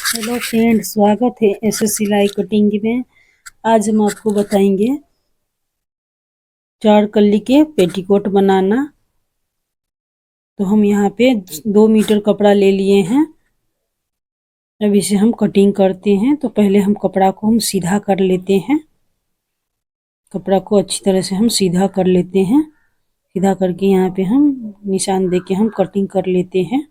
Hello friend, स्वागत है SS सिलाई कटिंग में। आज हम आपको बताएंगे 4 कली के पेटीकोट बनाना। तो हम यहाँ पे 2 मीटर कपड़ा ले लिए हैं। अब इसे हम कटिंग करते हैं। तो पहले हम कपड़ा को हम सीधा कर लेते हैं। कपड़ा को अच्छी तरह से हम सीधा कर लेते हैं। सीधा करके यहाँ पे हम निशान देके हम कटिंग कर लेते हैं।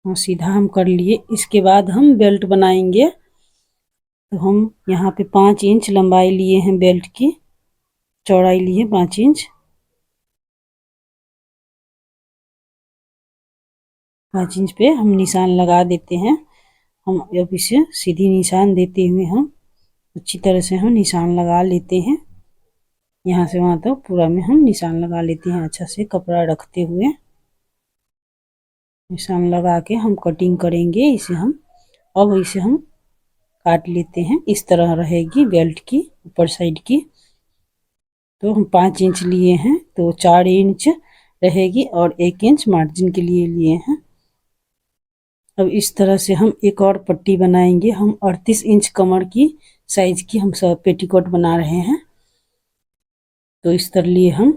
और सीधा हम कर लिए। इसके बाद हम बेल्ट बनाएंगे। तो हम यहाँ पे 5 इंच लंबाई लिए हैं, बेल्ट की चौड़ाई लिए 5 इंच। 5 इंच पे हम निशान लगा देते हैं। हम अब इसे सीधी निशान देते हुए हम अच्छी तरह से हम निशान लगा लेते हैं। यहाँ से वहाँ तक पूरा में हम निशान लगा लेते हैं। अच्छा से कपड़ा रखते हुए निशान लगा के हम कटिंग करेंगे। अब इसे हम काट लेते हैं। इस तरह रहेगी बेल्ट की ऊपर साइड की। तो हम 5 इंच लिए हैं तो 4 इंच रहेगी और 1 इंच मार्जिन के लिए हैं। अब इस तरह से हम एक और पट्टी बनाएंगे। हम 38 इंच कमर की साइज की हम सब पेटीकोट बना रहे हैं। तो इस तरह लिए हम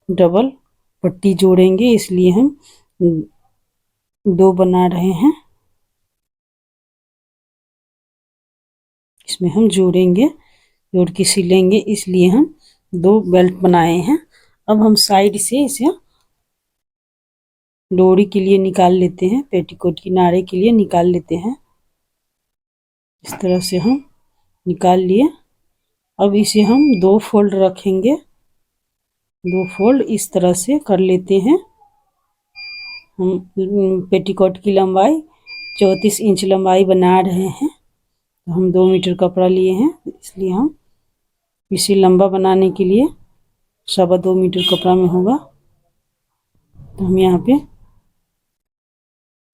डबल पट्टी जोड़ेंगे, इसलिए हम 2 बना रहे हैं। इसमें हम जोड़ेंगे, जोड़ के सिलेंगे, इसलिए हम 2 बेल्ट बनाए हैं। अब हम साइड से इसे डोरी के लिए निकाल लेते हैं, पेटीकोट किनारे के लिए निकाल लेते हैं। इस तरह से हम निकाल लिए। अब इसे हम 2 फोल्ड रखेंगे। 2 फोल्ड इस तरह से कर लेते हैं। हम पेटीकोट की लंबाई 34 इंच लंबाई बना रहे हैं। तो हम 2 मीटर कपड़ा लिए हैं, इसलिए हम इसे लंबा बनाने के लिए 2.25 मीटर कपड़ा में होगा। तो हम यहाँ पे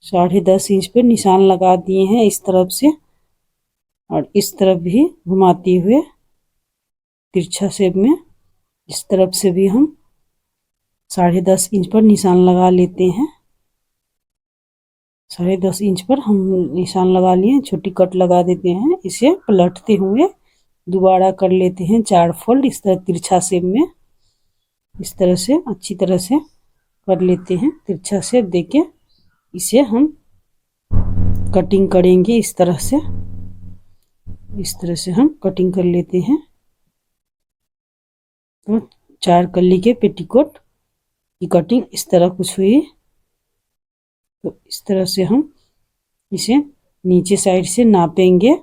10.5 इंच पे निशान लगा दिए हैं इस तरफ से, और इस तरफ भी घुमाते हुए तिरछा शेप में इस तरफ से भी हम 10.5 इंच पर निशान लगा लेते हैं। 10.5 इंच पर हम निशान लगा लिए। छोटी कट लगा देते हैं। इसे पलटते हुए दोबारा कर लेते हैं 4 फोल्ड इस तरह तिरछा शेप में। इस तरह से अच्छी तरह से कर लेते हैं तिरछा शेप देके। इसे हम कटिंग करेंगे इस तरह से। इस तरह से हम कटिंग कर लेते हैं। तो 4 कली के पेटीकोट की कटिंग इस तरह कुछ हुई। तो इस तरह से हम इसे नीचे साइड से नापेंगे।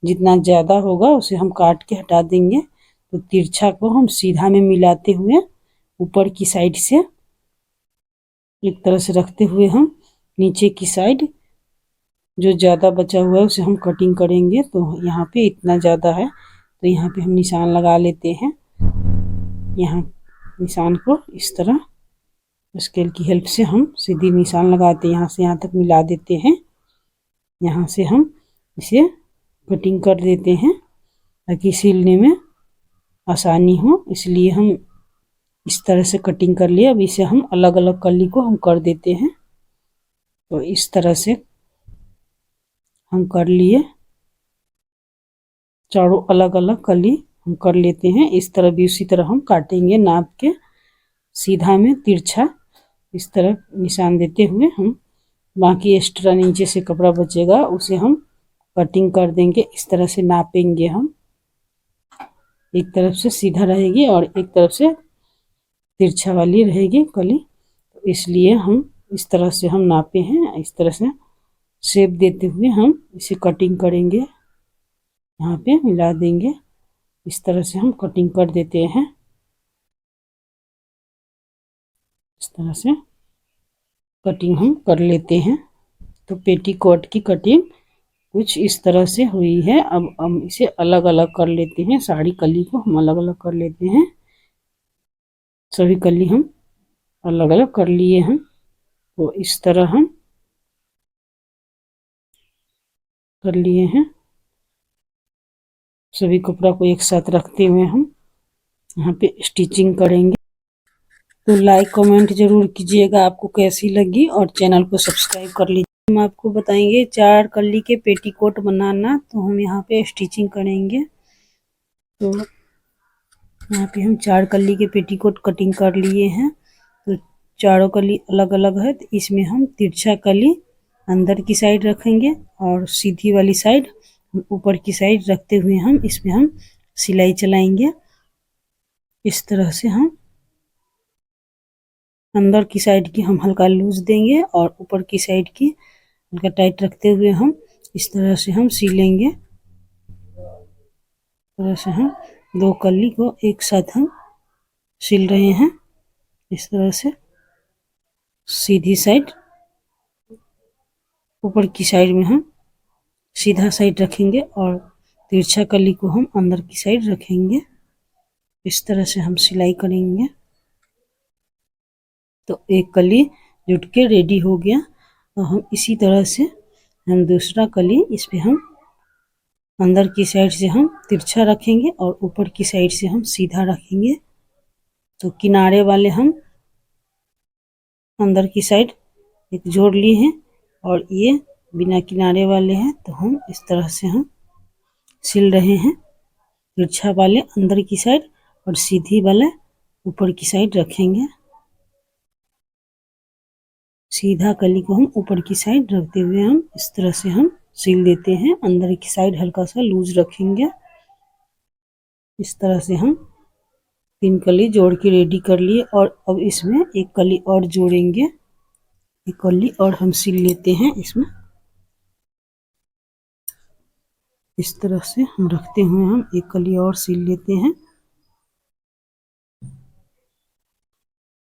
जितना ज़्यादा होगा उसे हम काट के हटा देंगे। तो तिरछा को हम सीधा में मिलाते हुए ऊपर की साइड से एक तरह से रखते हुए हम नीचे की साइड जो ज़्यादा बचा हुआ है उसे हम कटिंग करेंगे। तो यहाँ पे इतना ज़्यादा है तो यहाँ पे हम निशान लगा लेते हैं। यहाँ निशान को इस तरह स्केल की हेल्प से हम सीधी निशान लगाते हैं। यहाँ से यहाँ तक मिला देते हैं। यहाँ से हम इसे कटिंग कर देते हैं ताकि सिलने में आसानी हो, इसलिए हम इस तरह से कटिंग कर लिए। अब इसे हम अलग अलग कली को हम कर देते हैं। तो इस तरह से हम कर लिए। चारों अलग अलग कली हम कर लेते हैं। इस तरह भी उसी तरह हम काटेंगे नाप के सीधा में तिरछा इस तरह निशान देते हुए हम बाकी एक्स्ट्रा नीचे से कपड़ा बचेगा उसे हम कटिंग कर देंगे। इस तरह से नापेंगे हम। एक तरफ से सीधा रहेगी और एक तरफ से तिरछा वाली रहेगी कली। तो इसलिए हम इस तरह से हम नापे हैं। इस तरह से शेप देते हुए हम इसे कटिंग करेंगे। यहाँ पे मिला देंगे। इस तरह से हम कटिंग कर देते हैं। इस तरह से कटिंग हम कर लेते हैं। तो पेटीकोट की कटिंग कुछ इस तरह से हुई है। अब हम इसे अलग अलग कर लेते हैं। सारी कली को हम अलग अलग कर लेते हैं। सभी कली हम अलग अलग कर लिए हैं। तो इस तरह हम कर लिए हैं। सभी कपड़ा को एक साथ रखते हुए हम यहाँ पे स्टिचिंग करेंगे। तो लाइक कमेंट जरूर कीजिएगा आपको कैसी लगी, और चैनल को सब्सक्राइब कर लीजिए। हम आपको बताएंगे 4 कली के पेटीकोट बनाना। तो हम यहाँ पे स्टिचिंग करेंगे। तो यहाँ पे हम 4 कली के पेटीकोट कटिंग कर लिए हैं। तो चारों कली अलग अलग है। तो इसमें हम तिरछा कली अंदर की साइड रखेंगे और सीधी वाली साइड ऊपर की साइड रखते हुए हम इसमें हम सिलाई चलाएंगे। इस तरह से हम अंदर की साइड की हम हल्का लूज देंगे और ऊपर की साइड की हल्का टाइट रखते हुए हम इस तरह से हम सिलेंगे। तरह से हम 2 कली को एक साथ हम सिल रहे हैं। इस तरह से सीधी साइड ऊपर की साइड में हम सीधा साइड रखेंगे और तिरछा कली को हम अंदर की साइड रखेंगे। इस तरह से हम सिलाई करेंगे। तो एक कली जुट के रेडी हो गया। और हम इसी तरह से हम दूसरा कली इस पे हम अंदर की साइड से हम तिरछा रखेंगे और ऊपर की साइड से हम सीधा रखेंगे। तो किनारे वाले हम अंदर की साइड एक जोड़ लिए हैं और ये बिना किनारे वाले हैं। तो हम इस तरह से हम सिल रहे हैं। तिरछा वाले अंदर की साइड और सीधी वाले ऊपर की साइड रखेंगे। सीधा कली को हम ऊपर की साइड रखते हुए हम इस तरह से हम सिल देते हैं। अंदर की साइड हल्का सा लूज रखेंगे। इस तरह से हम 3 कली जोड़ के रेडी कर लिए और अब इसमें एक कली और जोड़ेंगे। एक कली और हम सिल लेते हैं इसमें। इस तरह से हम रखते हुए हम एक कली और सिल लेते हैं।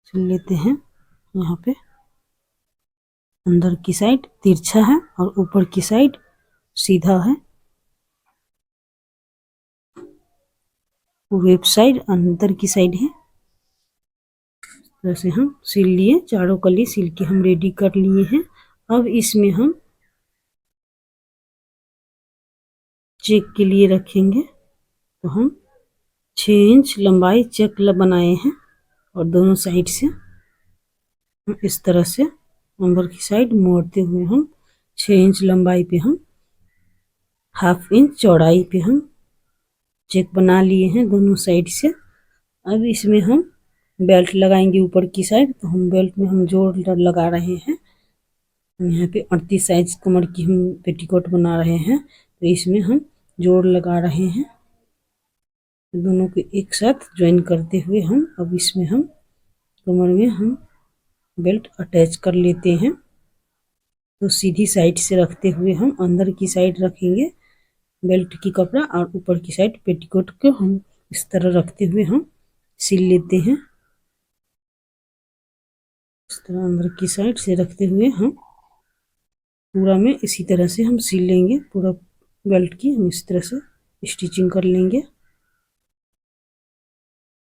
सिल लेते हैं। यहाँ पे अंदर की साइड तिरछा है और ऊपर की साइड सीधा है। वेब साइड अंदर की साइड है। जैसे हम सिल लिए, चारों कली सिल के हम रेडी कर लिए हैं। अब इसमें हम चेक के लिए रखेंगे। तो हम 6 इंच लंबाई चेक बनाए हैं और दोनों साइड से हम इस तरह से अंदर की साइड मोड़ते हुए हम 6 इंच लंबाई पे हम ½ इंच चौड़ाई पे हम चेक बना लिए हैं दोनों साइड से। अब इसमें हम बेल्ट लगाएंगे ऊपर की साइड। तो हम बेल्ट में हम जोड़ लगा रहे हैं। यहाँ पे 38 साइज कमर की हम पेटीकोट बना रहे हैं। तो इसमें हम जोड़ लगा रहे हैं। दोनों को एक साथ ज्वाइन करते हुए हम अब इसमें हम कमर में हम बेल्ट अटैच कर लेते हैं। तो सीधी साइड से रखते हुए हम अंदर की साइड रखेंगे बेल्ट की कपड़ा और ऊपर की साइड पेटीकोट को हम इस तरह रखते हुए हम सिल लेते हैं। इस तरह अंदर की साइड से रखते हुए हम पूरा में इसी तरह से हम सिल लेंगे। पूरा बेल्ट की हम इस तरह से स्टिचिंग कर लेंगे।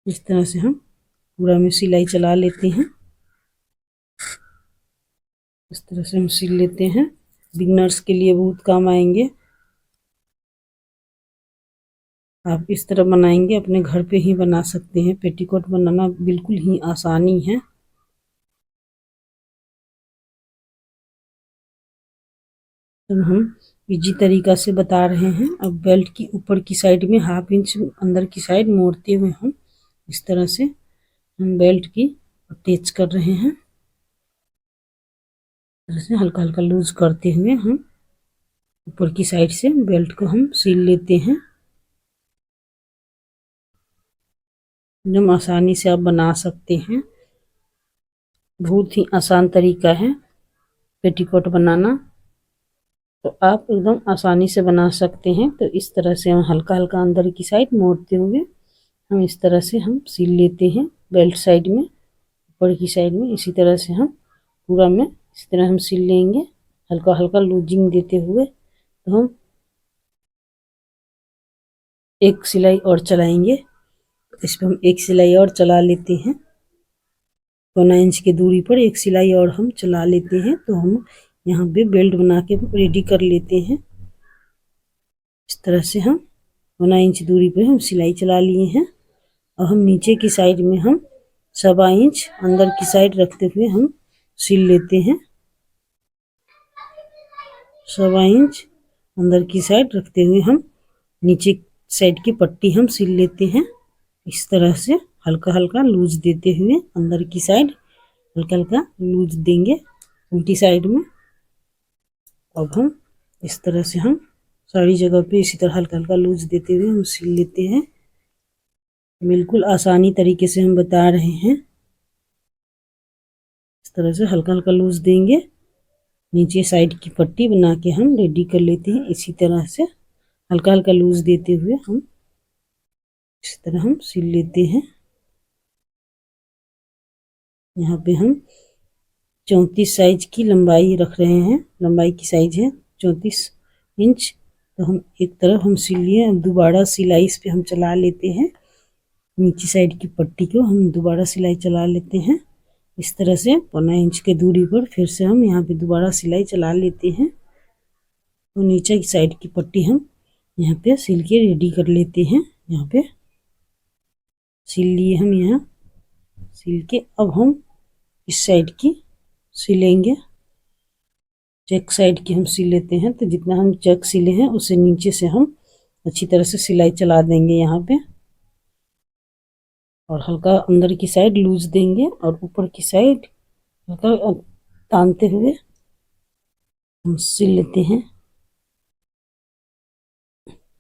इस तरह से हम पूरा में सिलाई चला लेते हैं। इस तरह से हम सिल लेते हैं। बिगनर्स के लिए बहुत काम आएंगे। आप इस तरह बनाएंगे अपने घर पे ही बना सकते हैं। पेटीकोट बनाना बिल्कुल ही आसानी है। तो हम इजी तरीका से बता रहे हैं। अब बेल्ट की ऊपर की साइड में ½ इंच अंदर की साइड मोड़ते हुए हम इस तरह से हम बेल्ट की अटैच कर रहे हैं। तरह से हल्का हल्का लूज करते हुए हम ऊपर की साइड से बेल्ट को हम सिल लेते हैं। एकदम आसानी से आप बना सकते हैं। बहुत ही आसान तरीका है पेटीकोट बनाना। तो आप एकदम आसानी से बना सकते हैं। तो इस तरह से हम हल्का हल्का अंदर की साइड मोड़ते हुए हम इस तरह से हम सिल लेते हैं बेल्ट साइड में। ऊपर की साइड में इसी तरह से हम पूरा में इसी तरह हम सिल लेंगे हल्का हल्का लूजिंग देते हुए। तो हम एक सिलाई और चलाएंगे। इस पर हम एक सिलाई और चला लेते हैं। 1 इंच की दूरी पर एक सिलाई और हम चला लेते हैं। तो हम यहाँ पे बेल्ट बना के रेडी कर लेते हैं। इस तरह से हम 1 इंच दूरी पे हम सिलाई चला लिए हैं और हम नीचे की साइड में हम 1.25 इंच अंदर की साइड रखते हुए हम सिल लेते हैं। 1.25 इंच अंदर की साइड रखते हुए हम नीचे साइड की पट्टी हम सिल लेते हैं। इस तरह से हल्का हल्का लूज देते हुए अंदर की साइड हल्का हल्का लूज देंगे उल्टी साइड में। अब हम इस तरह से हम सारी जगह पे इसी तरह हल्का हल्का लूज देते हुए हम सिल लेते हैं। बिल्कुल आसानी तरीके से हम बता रहे हैं। इस तरह से हल्का हल्का लूज देंगे, नीचे साइड की पट्टी बना के हम रेडी कर लेते हैं। इसी तरह से हल्का हल्का लूज देते हुए हम इस तरह हम सिल लेते हैं। यहाँ पे हम 34 साइज की लंबाई रख रहे हैं, लंबाई की साइज है 34 इंच। तो हम एक तरफ हम सिल लिए, अब दोबारा सिलाई इस पे हम चला लेते हैं। नीचे साइड की पट्टी को हम दोबारा सिलाई चला लेते हैं। इस तरह से 1.25 इंच के दूरी पर फिर से हम यहाँ पे दोबारा सिलाई चला लेते हैं। तो नीचे की साइड की पट्टी हम यहाँ पे सिल के रेडी कर लेते हैं। यहाँ पे सिल लिए हम, यहाँ सिल के अब हम इस साइड की सिलेंगे। चेक साइड की हम सिल लेते हैं। तो जितना हम चेक सिले हैं उसे नीचे से हम अच्छी तरह से सिलाई चला देंगे यहाँ पे, और हल्का अंदर की साइड लूज देंगे और ऊपर की साइड हल्का तानते हुए हम सिल लेते हैं।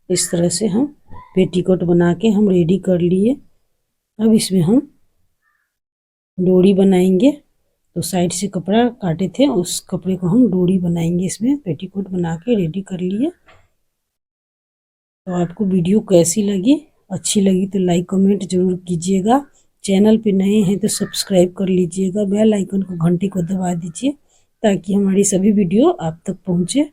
इस तरह से हम पेटीकोट बना के हम रेडी कर लिए। अब इसमें हम डोरी बनाएंगे। तो साइड से कपड़ा काटे थे, उस कपड़े को हम डोरी बनाएंगे। इसमें पेटीकोट बना के रेडी कर लिए। तो आपको वीडियो कैसी लगी? अच्छी लगी तो लाइक कमेंट जरूर कीजिएगा। चैनल पे नए हैं तो सब्सक्राइब कर लीजिएगा, बेल आइकन को घंटी को दबा दीजिए ताकि हमारी सभी वीडियो आप तक पहुंचे।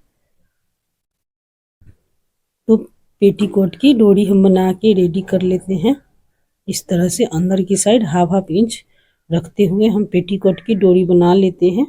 तो पेटीकोट की डोरी हम बना के रेडी कर लेते हैं। इस तरह से अंदर की साइड हाफ इंच रखते हुए हम पेटीकोट की डोरी बना लेते हैं।